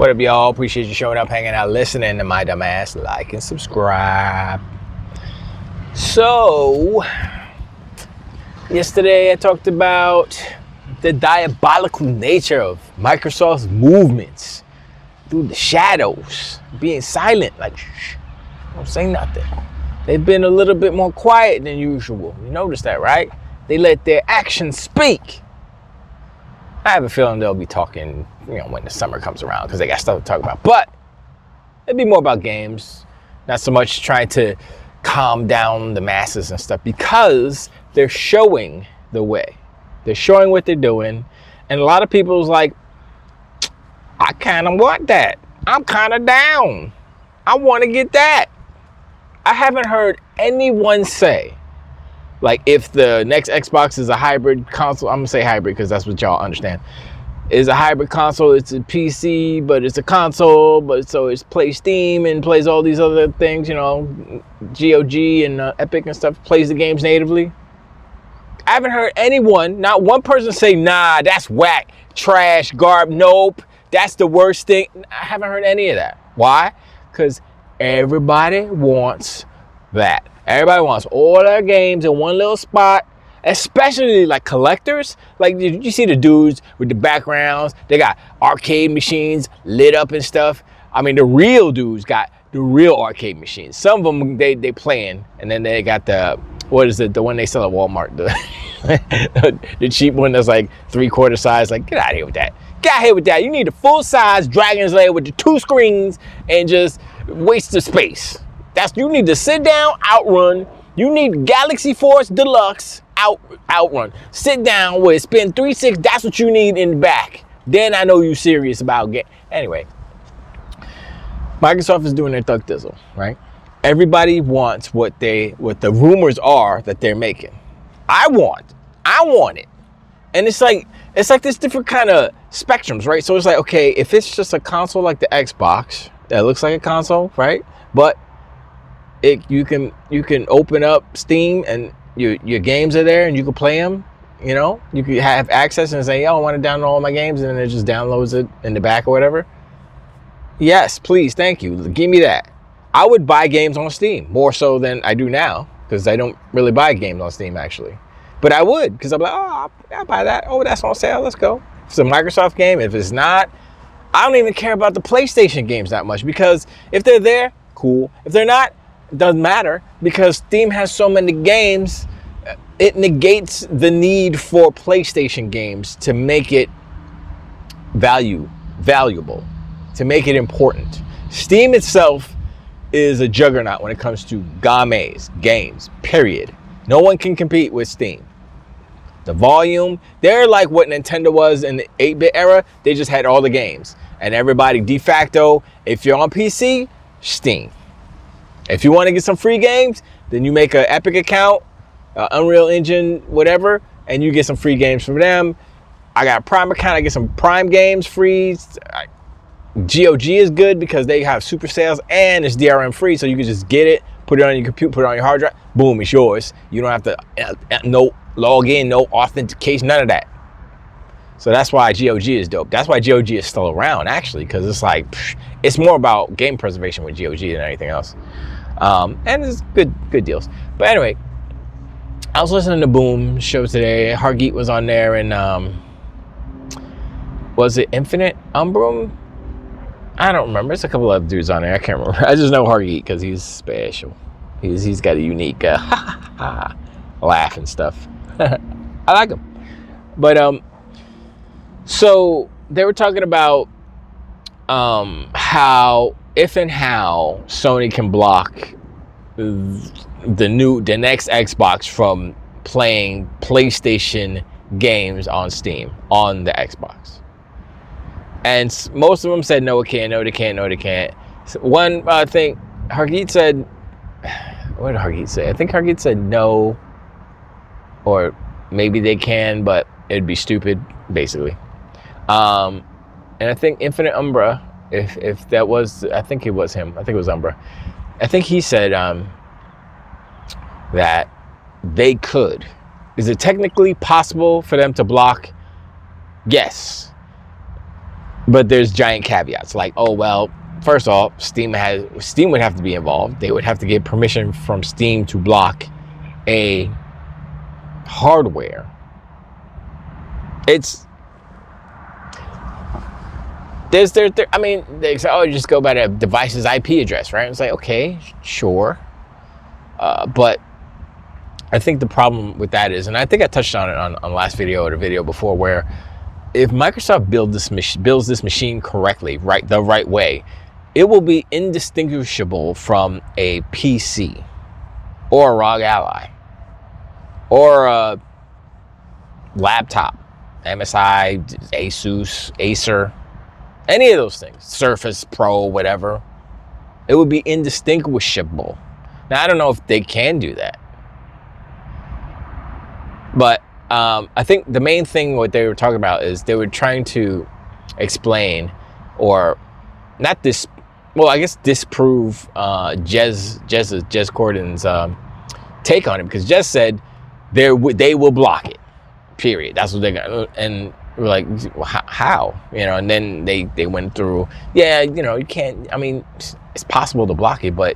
What up, y'all? Appreciate you showing up, hanging out, listening to my dumb ass. Like and subscribe. So, yesterday I talked about the diabolical nature of Microsoft's movements through the shadows, being silent, like shh, don't say nothing. They've been a little bit more quiet than usual. You notice that, right? They let their actions speak. I have a feeling they'll be talking, when the summer comes around, because they got stuff to talk about. But it'd be more about games, not so much trying to calm down the masses and stuff, because they're showing the way. They're showing what they're doing, and a lot of people's like, I kind of want that. I'm kind of down. I want to get that. I haven't heard anyone say, like, if the next Xbox is a hybrid console, I'm going to say hybrid because that's what y'all understand. Is a hybrid console, it's a PC, but it's a console, but so it's plays Steam and plays all these other things, GOG and Epic and stuff, plays the games natively. I haven't heard anyone, not one person say, nah, that's whack, trash, garb, nope, that's the worst thing. I haven't heard any of that. Why? Because everybody wants that. Everybody wants all their games in one little spot, especially like collectors. Like, did you see the dudes with the backgrounds? They got arcade machines lit up and stuff. I mean, the real dudes got the real arcade machines. Some of them, they playing, and then they got the one they sell at Walmart, the cheap one that's like 3/4 size. Like, get out of here with that. Get out of here with that. You need a full-size Dragon's Lair with the 2 screens and just waste the space. You need to sit down, outrun. You need Galaxy Force Deluxe, outrun. Sit down with spin 3.6. That's what you need in the back. Then I know you're serious about Anyway, Microsoft is doing their thug thizzle, right? Everybody wants what the rumors are that they're making. I want it. And it's like this different kind of spectrums, right? So it's like, okay, if it's just a console like the Xbox that looks like a console, right? But you can open up Steam and your games are there and you can play them. You can have access and say, I want to download all my games, and then it just downloads it in the back or whatever. Yes, please, thank you. Give me that. I would buy games on Steam more so than I do now, because I don't really buy games on Steam actually. But I would, because I'm like, I'll buy that. Oh, that's on sale. Let's go. If it's a Microsoft game. If it's not, I don't even care about the PlayStation games that much, because if they're there, cool. If they're not, it doesn't matter, because Steam has so many games, it negates the need for PlayStation games to make it valuable, to make it important. Steam itself is a juggernaut when it comes to games, period. No one can compete with Steam. The volume, they're like what Nintendo was in the 8-bit era. They just had all the games. And everybody, de facto, if you're on PC, Steam. If you want to get some free games, then you make an Epic account, Unreal Engine, whatever, and you get some free games from them. I got a Prime account. I get some Prime games free. GOG is good because they have super sales and it's DRM free, so you can just get it, put it on your computer, put it on your hard drive, boom, it's yours. You don't have to no log in, no authentication, none of that. So that's why GOG is dope. That's why GOG is still around, actually, because it's like, it's more about game preservation with GOG than anything else. And it's good deals. But anyway, I was listening to Boom show today. Hargeet was on there, and was it Infinite Umbrum? I don't remember. It's a couple of dudes on there. I can't remember. I just know Hargeet because he's special. He's got a unique laugh and stuff. I like him. But so they were talking about how Sony can block the next Xbox from playing PlayStation games on Steam on the Xbox. And most of them said, no, it can't, no, they can't, no, they can't. So one, I think, Hargeet said, what did Hargeet say? I think Hargeet said no, or maybe they can, but it'd be stupid, basically. And I think Infinite Umbra, if that was, I think it was him. I think it was Umbra. I think he said that they could. Is it technically possible for them to block? Yes. But there's giant caveats like, oh, well, first off, Steam would have to be involved. They would have to get permission from Steam to block a hardware. It's I mean, they say, oh, just go by the device's IP address, right? It's like, okay, sure. But I think the problem with that is, and I think I touched on it on last video or the video before, where if Microsoft builds this machine correctly, the right way, it will be indistinguishable from a PC or a ROG Ally or a laptop, MSI, Asus, Acer, any of those things, Surface Pro, whatever. It would be indistinguishable. Now, I don't know if they can do that, but I think the main thing what they were talking about is they were trying to explain, or not this, well, I guess disprove Jez Corden's take on it, because Jez said they will block it, period. That's what they got. And we're like, how? You know, and then they went through, yeah, you know, you can't, I mean, it's possible to block it, but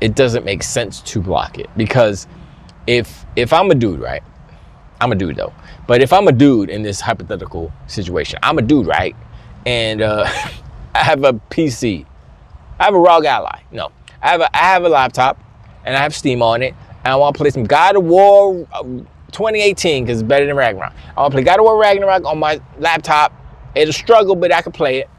it doesn't make sense to block it, because if I'm a dude, right? I'm a dude though. But if I'm a dude in this hypothetical situation, I'm a dude, right? And I have a PC. I have a ROG Ally. No, I have a laptop, and I have Steam on it, and I want to play some God of War 2018 because it's better than Ragnarok. I want to play God of War Ragnarok on my laptop. It'll struggle, but I can play it.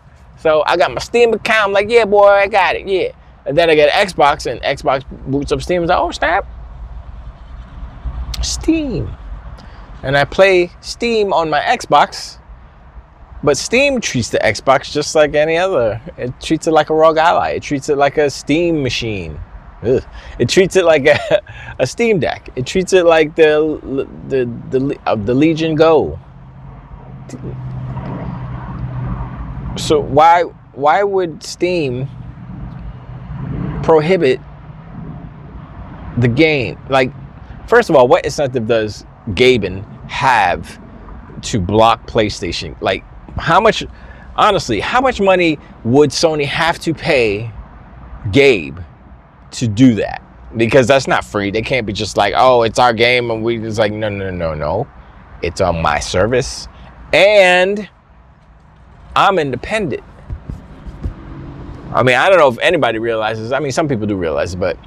So I got my Steam account. I'm like, yeah, boy, I got it, yeah. And then I get an Xbox, and Xbox boots up Steam. It's like, oh, snap. Steam. And I play Steam on my Xbox, but Steam treats the Xbox just like any other. It treats it like a ROG Ally. It treats it like a Steam machine. Ugh. It treats it like a Steam Deck. It treats it like the Legion Go. So why would Steam prohibit the game? Like, first of all, what incentive does Gaben have to block PlayStation? Like, how much money would Sony have to pay Gabe to do that? Because that's not free. They can't be just like, oh, it's our game, and we just like, no. It's on my service, and I'm independent. I mean, I don't know if anybody realizes. I mean, some people do realize, but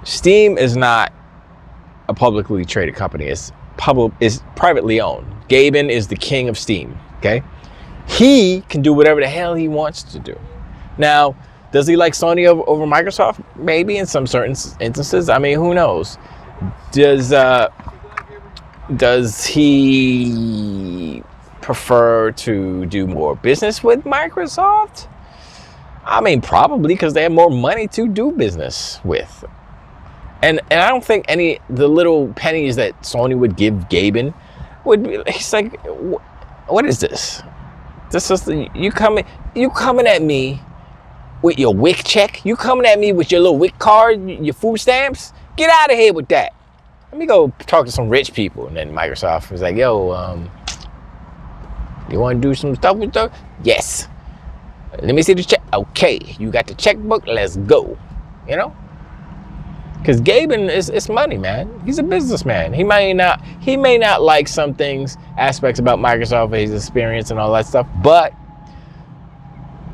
Steam is not a publicly traded company. It's privately owned. Gaben is the king of Steam. Okay, he can do whatever the hell he wants to do. Now, does he like Sony over Microsoft? Maybe in some certain instances. I mean, who knows? Does he prefer to do more business with Microsoft? I mean, probably, because they have more money to do business with. And I don't think the little pennies that Sony would give Gaben would be, he's like, what is this? This is you coming at me with your WIC check? You coming at me with your little WIC card, your food stamps? Get out of here with that. Let me go talk to some rich people. And then Microsoft was like, yo, you want to do some stuff with stuff? Yes. Let me see the check. Okay, you got the checkbook. Let's go. You know? Because Gaben it's money, man. He's a businessman. He may not like some things, aspects about Microsoft, his experience and all that stuff, but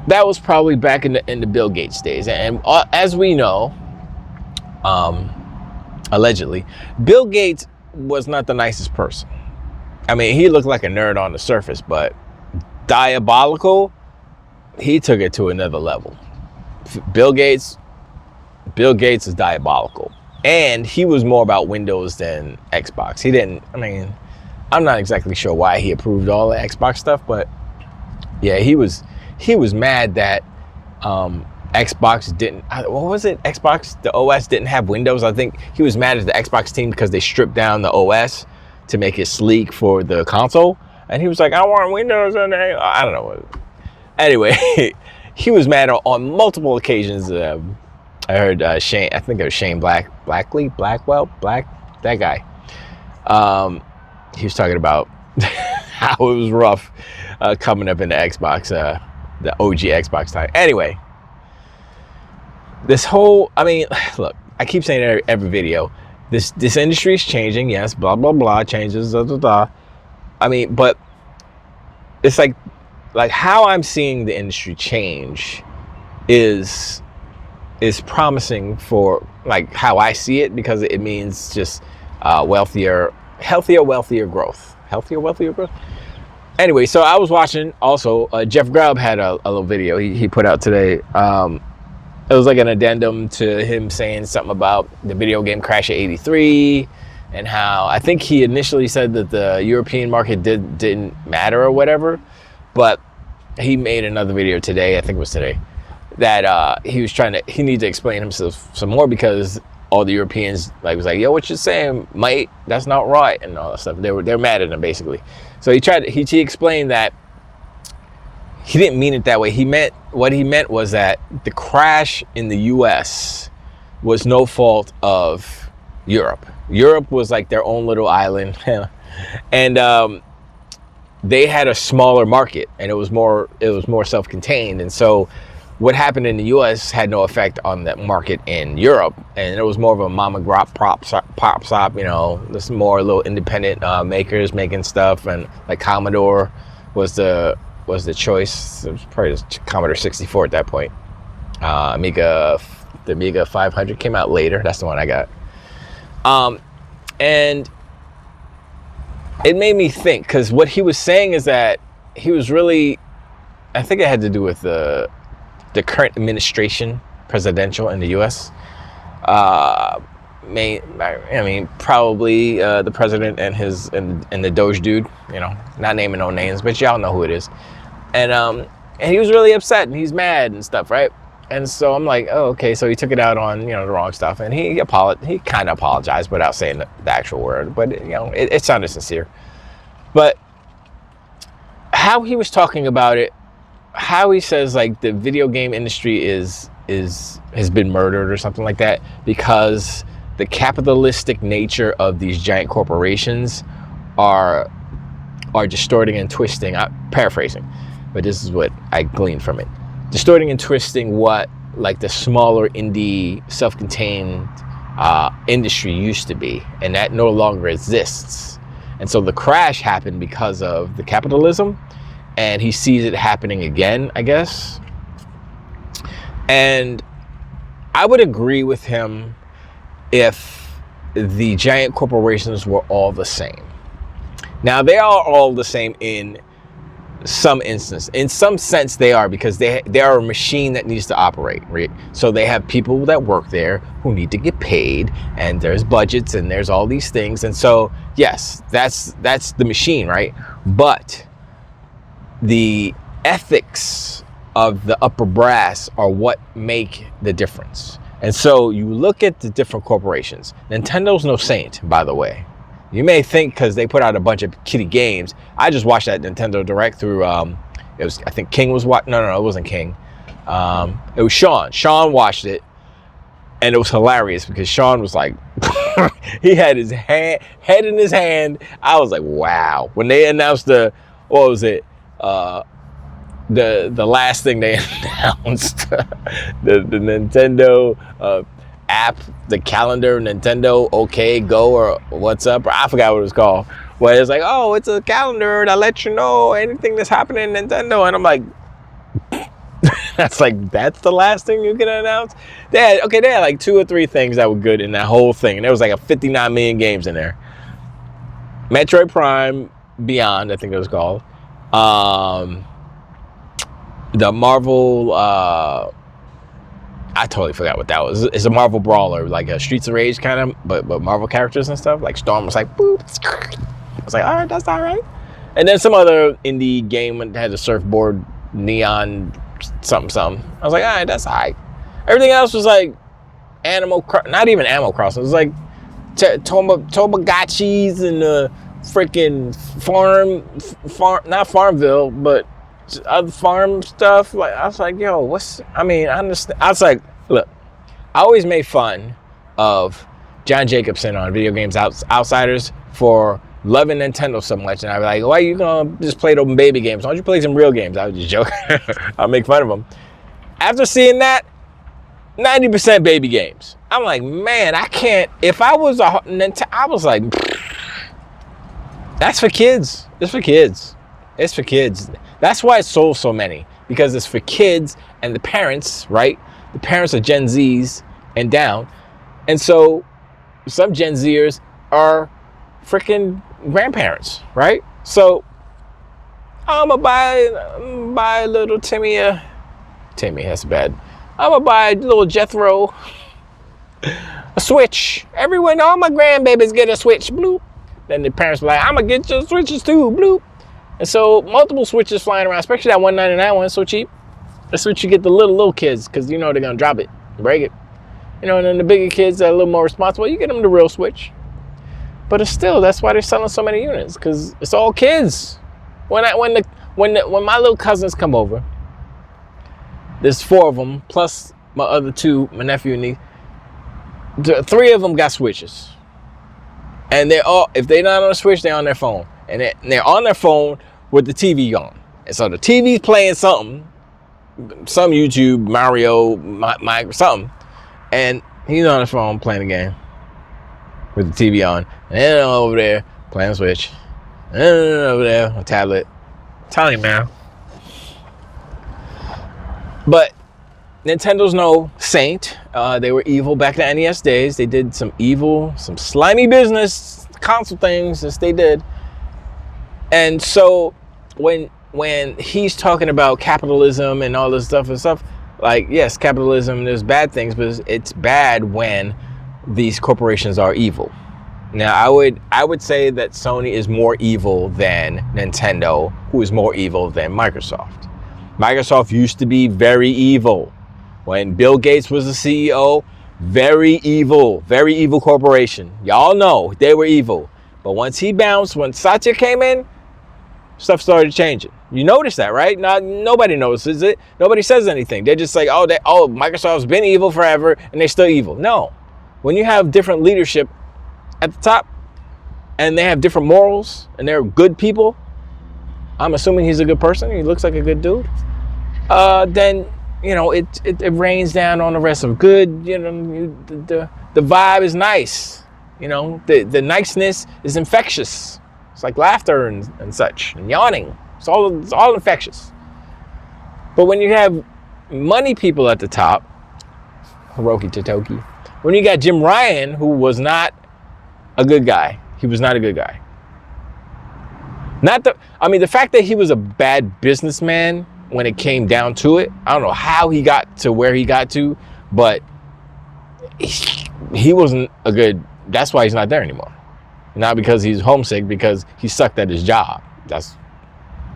that was probably back in the Bill Gates days. And as we know, allegedly, Bill Gates was not the nicest person. I mean, he looked like a nerd on the surface, but diabolical, he took it to another level. Bill Gates is diabolical. And he was more about Windows than Xbox. I'm not exactly sure why he approved all the Xbox stuff, but yeah, he was mad that Xbox didn't, what was it? Xbox, the OS didn't have Windows. I think he was mad at the Xbox team because they stripped down the OS to make it sleek for the console. And he was like, I want Windows on there. I don't know. Anyway, he was mad on multiple occasions. I heard Shane, I think it was Shane Blackwell, that guy. He was talking about how it was rough coming up in the Xbox, the OG Xbox time. Anyway, this whole, I mean, look, I keep saying it every video. This industry is changing. Yes, blah blah blah changes. Blah, blah, blah. I mean, but it's like how I'm seeing the industry change is promising for like how I see it, because it means just healthier growth. Anyway, so I was watching also, Jeff Grubb had a little video he put out today. It was like an addendum to him saying something about the video game crash of '83, and how I think he initially said that the European market didn't matter or whatever, but he made another video today, I think it was today, that he needed to explain himself some more, because all the Europeans was like, yo, what you saying, mate? That's not right, and all that stuff. They're mad at him basically. So he explained that he didn't mean it that way. What he meant was that the crash in the US was no fault of Europe. Europe was like their own little island, and they had a smaller market, and it was more self-contained. And so what happened in the US had no effect on that market in Europe, and it was more of a mom and pop shop, this more little independent makers making stuff, and like Commodore was the choice. It was probably the Commodore 64 at that point. The Amiga 500 came out later. That's the one I got. And it made me think, because what he was saying is that he was really, I think it had to do with the current administration, presidential in the U.S. I mean, probably the president and the Doge dude. Not naming no names, but y'all know who it is. And he was really upset, and he's mad and stuff, right? And so I'm like, oh, okay. So he took it out on the wrong stuff, and he kind of apologized without saying the actual word, but it sounded sincere. But how he was talking about it, how he says like the video game industry has been murdered or something like that, because the capitalistic nature of these giant corporations are distorting and twisting. I'm paraphrasing, but this is what I gleaned from it. Distorting and twisting what like the smaller indie self-contained industry used to be, and that no longer exists. And so the crash happened because of the capitalism, and he sees it happening again, I guess. And I would agree with him if the giant corporations were all the same. Now, they are all the same in some instance. In some sense, they are, because they are a machine that needs to operate, right? So they have people that work there who need to get paid, and there's budgets, and there's all these things. And so, yes, that's the machine, right? But the ethics of the upper brass are what make the difference. And so you look at the different corporations. Nintendo's no saint, by the way. You may think because they put out a bunch of kiddie games. I just watched that Nintendo Direct through, I think King was watching. No, it wasn't King. It was Sean. Sean watched it, and it was hilarious because Sean was like, he had his head in his hand. I was like, wow. When they announced the last thing they announced, the Nintendo app, the calendar, Nintendo OK Go or what's up, or I forgot what it was called, where it's like, oh, it's a calendar that lets you know anything that's happening in Nintendo. And I'm like, that's the last thing you can announce? They had like 2 or 3 things that were good in that whole thing, and there was like 59 million games in there. Metroid Prime Beyond, I think it was called. The Marvel, I totally forgot what that was. It's a Marvel brawler, like a Streets of Rage kind of, but Marvel characters and stuff. Like Storm was like, boop. I was like, all right, that's all right. And then some other indie game that had a surfboard, neon something. I was like, all right, that's all right. Everything else was like not even Animal Crossing. It was like Tamagotchis and the freaking farm, not Farmville, but other farm stuff. Like, I was like, yo, I understand. I was like, look, I always made fun of John Jacobson on Video Games Outsiders for loving Nintendo so much, and I'd be like, why are you gonna just play those baby games? Why don't you play some real games? I was just joking. I'll make fun of them. After seeing that, 90% baby games. I'm like, man, I can't. If I was a Nintendo, I was like, that's for kids. It's for kids. It's for kids. That's why it sold so many, because it's for kids and the parents, right? The parents are Gen Zs and down. And so some Gen Zers are freaking grandparents, right? So I'm gonna buy little Timmy, that's bad. I'm gonna buy little Jethro a Switch. Everyone, all my grandbabies get a Switch, bloop. Then the parents were like, I'm gonna get your Switches too, bloop. And so multiple Switches flying around, especially that $199 one, so cheap. That's what you get the little kids, because you know they're gonna drop it, break it. You know, and then the bigger kids that are a little more responsible, you get them the real Switch. But it's still, that's why they're selling so many units, because it's all kids. When my little cousins come over, there's 4 of them, plus my other 2, my nephew and niece. 3 of them got Switches. And they're all, if they're not on a Switch, they're on their phone. And they're on their phone with the TV on. And so the TV's playing something, some YouTube, Mario, something. And he's on his phone playing a game with the TV on. And then over there playing Switch. And then over there on a tablet. I'm telling you, man. But Nintendo's no saint. They were evil back in the NES days. They did some evil, some slimy business console things as they did. And so when he's talking about capitalism and all this stuff, like, yes, capitalism, there's bad things, but it's bad when these corporations are evil. Now, I would say that Sony is more evil than Nintendo, who is more evil than Microsoft. Microsoft used to be very evil. When Bill Gates was the CEO, very evil corporation. Y'all know they were evil. But once he bounced, when Satya came in, stuff started changing. You notice that, right? Nobody notices it. Nobody says anything. They're just like, Microsoft's been evil forever and they're still evil. No. When you have different leadership at the top and they have different morals and they're good people, I'm assuming he's a good person. He looks like a good dude. Then, you know, it rains down on the rest of good. You know, the vibe is nice. You know, the niceness is infectious. It's like laughter and such, and yawning. It's all infectious. But when you have money people at the top, Hiroki Totoki, when you got Jim Ryan, who was not a good guy, he was not a good guy. The fact that he was a bad businessman when it came down to it, I don't know how he got to where he got to, but he wasn't a good, that's why he's not there anymore. Not because he's homesick, because he sucked at his job.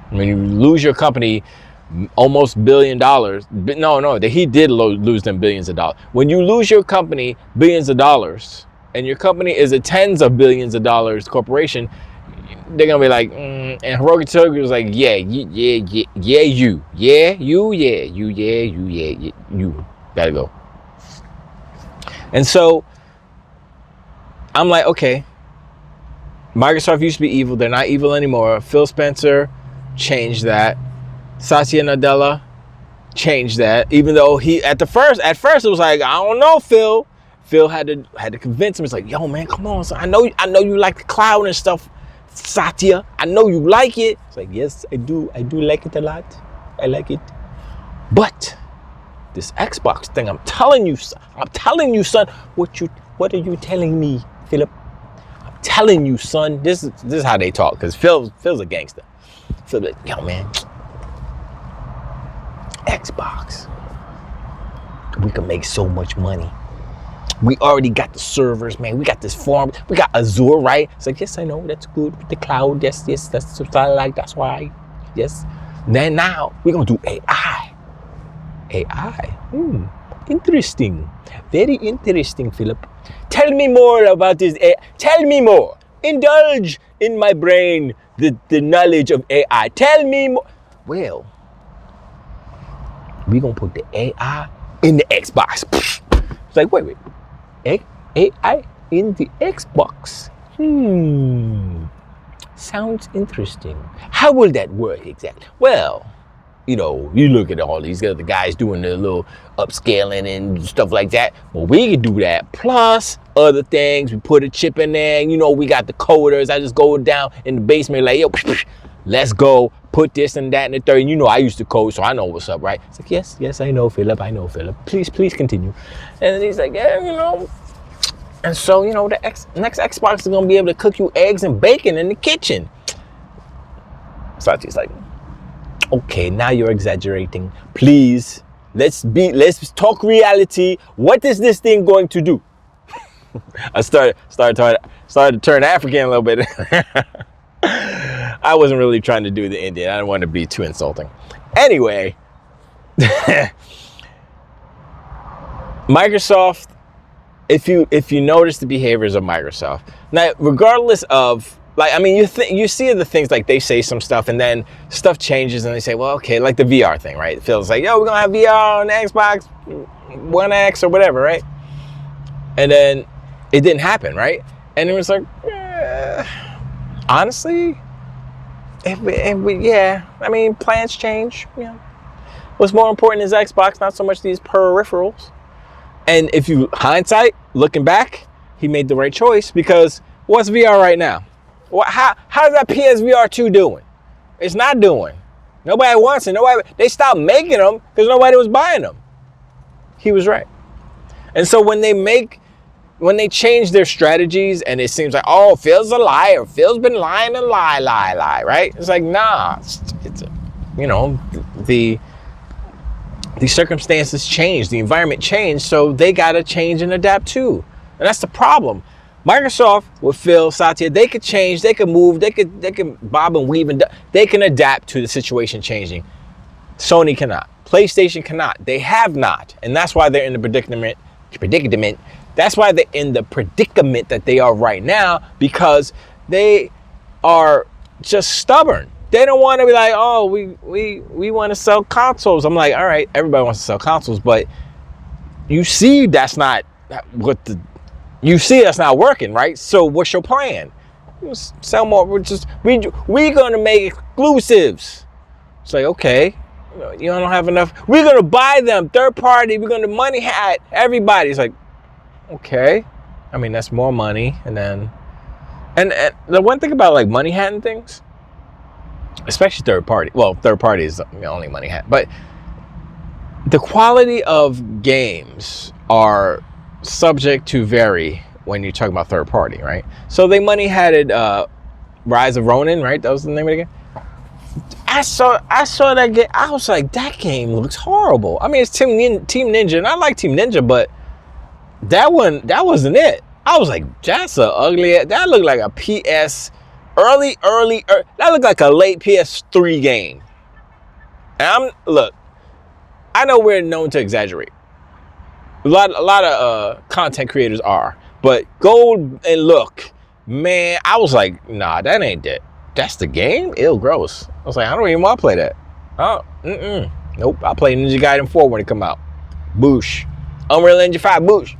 When you lose your company almost $1 billion, he did lose them billions of dollars. When you lose your company billions of dollars, and your company is a tens of billions of dollars corporation, they're gonna be like, and Hiroki Totoki was like, you gotta go. And so I'm like, okay, Microsoft used to be evil. They're not evil anymore. Phil Spencer changed that. Satya Nadella changed that. Even though he at first it was like, I don't know, Phil. Phil had to convince him. It's like, yo, man, come on, son. I know you like the cloud and stuff, Satya. I know you like it. It's like, yes, I do. I do like it a lot. I like it. But this Xbox thing, I'm telling you, son. What are you telling me, Philip? I'm telling you, son. This is how they talk, because Phil's a gangster. Phil's like, yo, man, Xbox, we can make so much money. We already got the servers, man. We got this farm. We got Azure, right? It's like, yes, I know. That's good. The cloud, yes. That's what I like. That's why. Yes. Then now, we're going to do AI. AI. Interesting. Very interesting, Philip. Tell me more about this AI. Tell me more. Indulge in my brain the knowledge of AI. Tell me more. Well, we're going to put the AI in the Xbox. It's like, wait. AI in the Xbox. Sounds interesting. How will that work exactly? Well, you know, you look at all these other guys doing their little upscaling and stuff like that. Well, we can do that. Plus other things. We put a chip in there. And, you know, we got the coders. I just go down in the basement like, yo, let's go. Put this and that and the third. And you know, I used to code, so I know what's up, right? It's like, yes, I know, Philip. I know, Philip. Please continue. And then he's like, yeah, you know. And so, you know, the next Xbox is going to be able to cook you eggs and bacon in the kitchen. Satya's like, okay, now you're exaggerating. Please, let's talk reality. What is this thing going to do? I started to turn African a little bit. I wasn't really trying to do the Indian. I didn't want to be too insulting. Anyway, Microsoft, if you notice the behaviors of Microsoft, now regardless of, like, I mean, you see the things like they say some stuff and then stuff changes and they say, well, okay, like the VR thing, right? It feels like, yo, we're gonna have VR on the Xbox One X or whatever, right? And then it didn't happen, right? And it was like, honestly, yeah, I mean, plans change. Yeah. What's more important is Xbox, not so much these peripherals. And if you hindsight, looking back, he made the right choice, because what's VR right now? How's that PSVR 2 doing? It's not doing. Nobody wants it. They stopped making them because nobody was buying them. He was right. And so when they change their strategies and it seems like, oh, Phil's a liar. Phil's been lying and lie, right? It's like, nah, it's you know, the circumstances change, the environment changed, so they got to change and adapt too. And that's the problem. Microsoft with Phil, Satya, they could change, they could move, they could bob and weave, and they can adapt to the situation changing. Sony cannot. PlayStation cannot. They have not. And that's why they're in the predicament. That's why they're in the predicament that they are right now, because they are just stubborn. They don't want to be like, oh, we want to sell consoles. I'm like, all right, everybody wants to sell consoles, but you see that's not working, right? So what's your plan? Sell more. We're gonna make exclusives. It's like, okay, you don't have enough. We're gonna buy them third party. We're gonna money hat everybody. It's like, okay, I mean, that's more money. And then and the one thing about like money hatting things, especially third party, well, third party is the only money hat, but the quality of games are subject to vary when you talk about third party, right? So they money hatted Rise of Ronin, right? That was the name of the game. I saw that game. I was like, that game looks horrible. I mean, it's Team Ninja, and I like Team Ninja, but that wasn't it. I was like, that's a ugly. That looked like a PS early. That looked like a late PS3 game. And look, I know we're known to exaggerate. A lot of content creators are, but go and look, man. I was like, nah, that ain't it. That's the game? Ew, gross. I was like, I don't even want to play that. Oh, nope. I'll play Ninja Gaiden 4 when it come out. Boosh. Unreal Engine 5, boosh.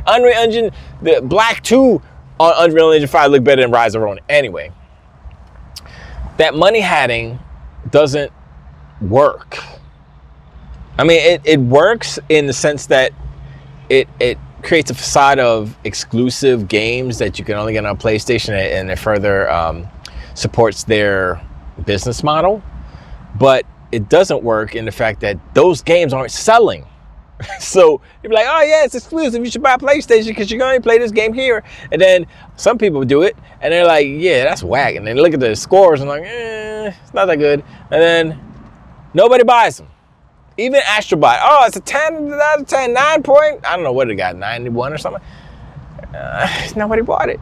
Unreal Engine, the Black 2 on Unreal Engine 5 look better than Rise of Ronin. Anyway, that money hatting doesn't work. I mean, it works in the sense that it creates a facade of exclusive games that you can only get on PlayStation, and it further supports their business model. But it doesn't work in the fact that those games aren't selling. So you'd be like, oh yeah, it's exclusive. You should buy PlayStation because you can only play this game here. And then some people do it, and they're like, yeah, that's whack. And then look at the scores and like, it's not that good. And then nobody buys them. Even Astrobot, oh, it's a 10 out of 10, 9 point. I don't know what it got, 91 or something. Nobody bought it.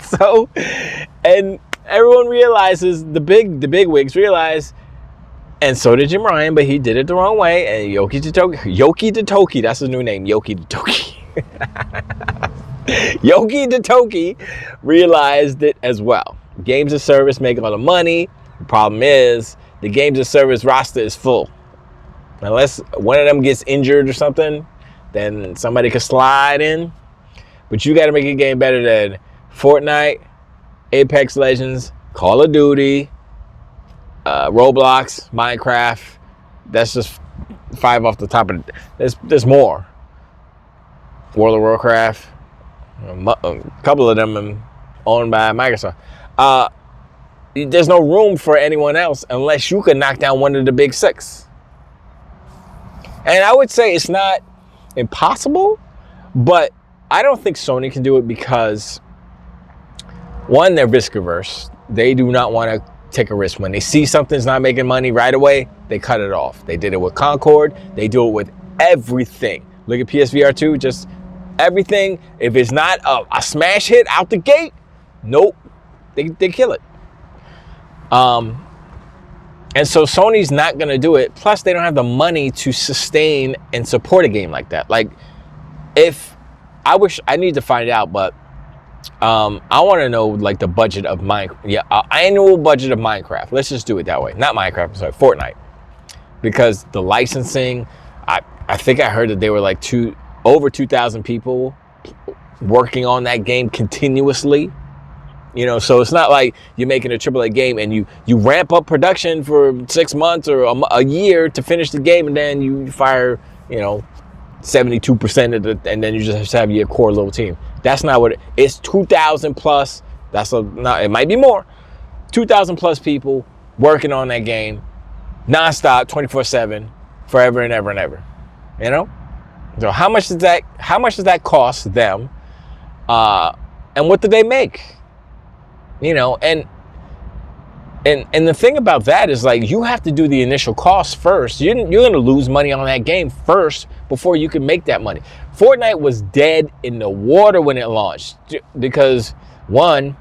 So, and everyone realizes, the big wigs realize, and so did Jim Ryan, but he did it the wrong way. And Yoki Toki, that's his new name, Yoki Toki. Yoki Toki realized it as well. Games of service make a lot of money. The problem is the games of service roster is full. Unless one of them gets injured or something, then somebody could slide in. But you got to make a game better than Fortnite, Apex Legends, Call of Duty, Roblox, Minecraft. That's just 5 off the top of it. There's more. World of Warcraft. A couple of them are owned by Microsoft. There's no room for anyone else unless you can knock down one of the big 6. And I would say it's not impossible, but I don't think Sony can do it because, one, they're risk averse. They do not want to take a risk. When they see something's not making money right away, they cut it off. They did it with Concord. They do it with everything. Look at PSVR 2, just everything. If it's not a smash hit out the gate, nope, they kill it. And so Sony's not going to do it. Plus, they don't have the money to sustain and support a game like that. Like, I need to find out, but I want to know like the budget of annual budget of Minecraft. Let's just do it that way. Not Minecraft, sorry, Fortnite. Because the licensing, I think I heard that they were like over 2,000 people working on that game continuously. You know, so it's not like you're making a AAA game and you ramp up production for 6 months or a year to finish the game, and then you fire, 72% of the, and then you just have your core little team. That's not what it's 2,000 plus. It might be more. 2,000 plus people working on that game, nonstop, 24/7, forever and ever and ever. You know, so how much does that cost them? And what do they make? You know, and the thing about that is, like, you have to do the initial cost first. You're going to lose money on that game first before you can make that money. Fortnite was dead in the water when it launched because, one,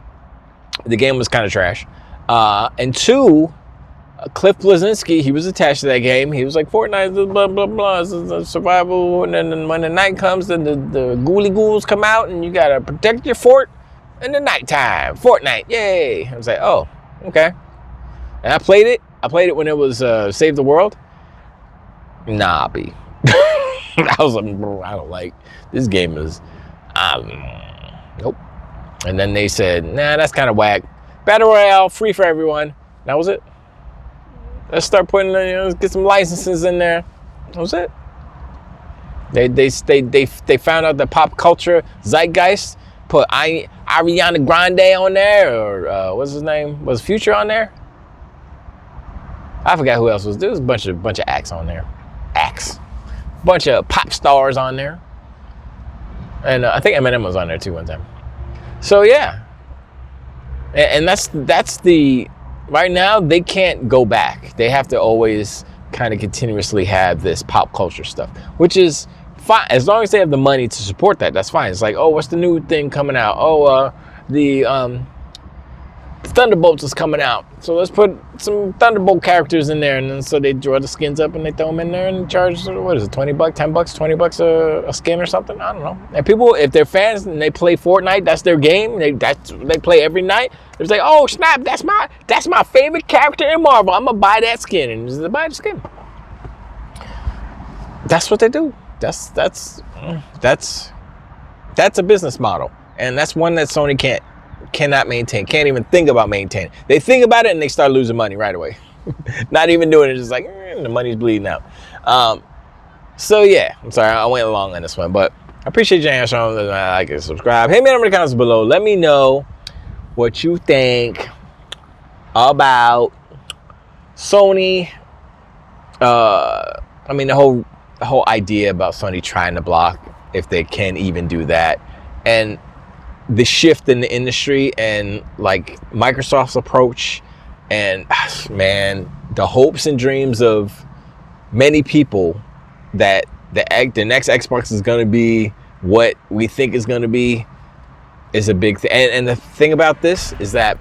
the game was kind of trash. And two, Cliff Bleszinski, he was attached to that game. He was like, Fortnite, blah, blah, blah, it's a survival. And then when the night comes, then the ghouly ghouls come out and you got to protect your fort in the nighttime. Fortnite, yay. I was like, oh, okay. And I played it. I played it when it was Save the World. Nah, B. I was like, bro, I don't like this game. Nope. And then they said, nah, that's kind of whack. Battle Royale, free for everyone. That was it. Let's start putting, get some licenses in there. That was it. They found out the pop culture zeitgeist. Put Ariana Grande on there, or what's his name? Was Future on there? I forgot who else was. There was a bunch of acts on there. Bunch of pop stars on there, and I think Eminem was on there too one time. So yeah, and that's the right now they can't go back. They have to always kind of continuously have this pop culture stuff, which is fine as long as they have the money to support that. That's fine. It's like, oh, what's the new thing coming out? Oh, the Thunderbolts is coming out, so let's put some Thunderbolt characters in there, and then so they draw the skins up and they throw them in there and charge, what is it, $20, $10, $20 a skin or something? I don't know. And people, if they're fans and they play Fortnite, that's their game. They play every night. It's like, oh snap, that's my favorite character in Marvel. I'm gonna buy that skin, and just buy the skin. That's what they do. That's a business model, and that's one that Sony cannot maintain, can't even think about maintaining. They think about it and they start losing money right away. Not even doing it, just like the money's bleeding out. So yeah, I'm sorry I went along on this one, but I appreciate you answering. Like and subscribe. Hit me in the comments below. Let me know what you think about Sony. I mean, the whole idea about Sony trying to block, if they can even do that, and the shift in the industry, and like Microsoft's approach, and man, the hopes and dreams of many people that the next Xbox is going to be what we think is going to be is a big thing. And the thing about this is that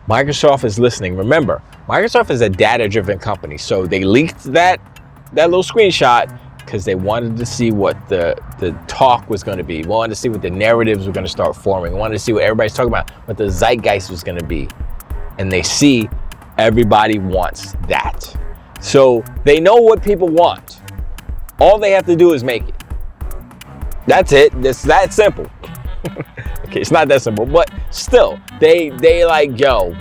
Microsoft is listening. Remember, Microsoft is a data-driven company, so they leaked that little screenshot because they wanted to see what the talk was going to be. Wanted to see what the narratives were going to start forming. Wanted to see what everybody's talking about, what the zeitgeist was going to be. And they see everybody wants that. So they know what people want. All they have to do is make it. That's it. It's that simple. Okay, it's not that simple, but still, they like, yo,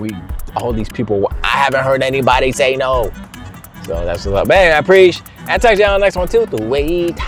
all these people, I haven't heard anybody say no. So that's what's up. Man, I appreciate. I'll talk to you on the next one too. The wait.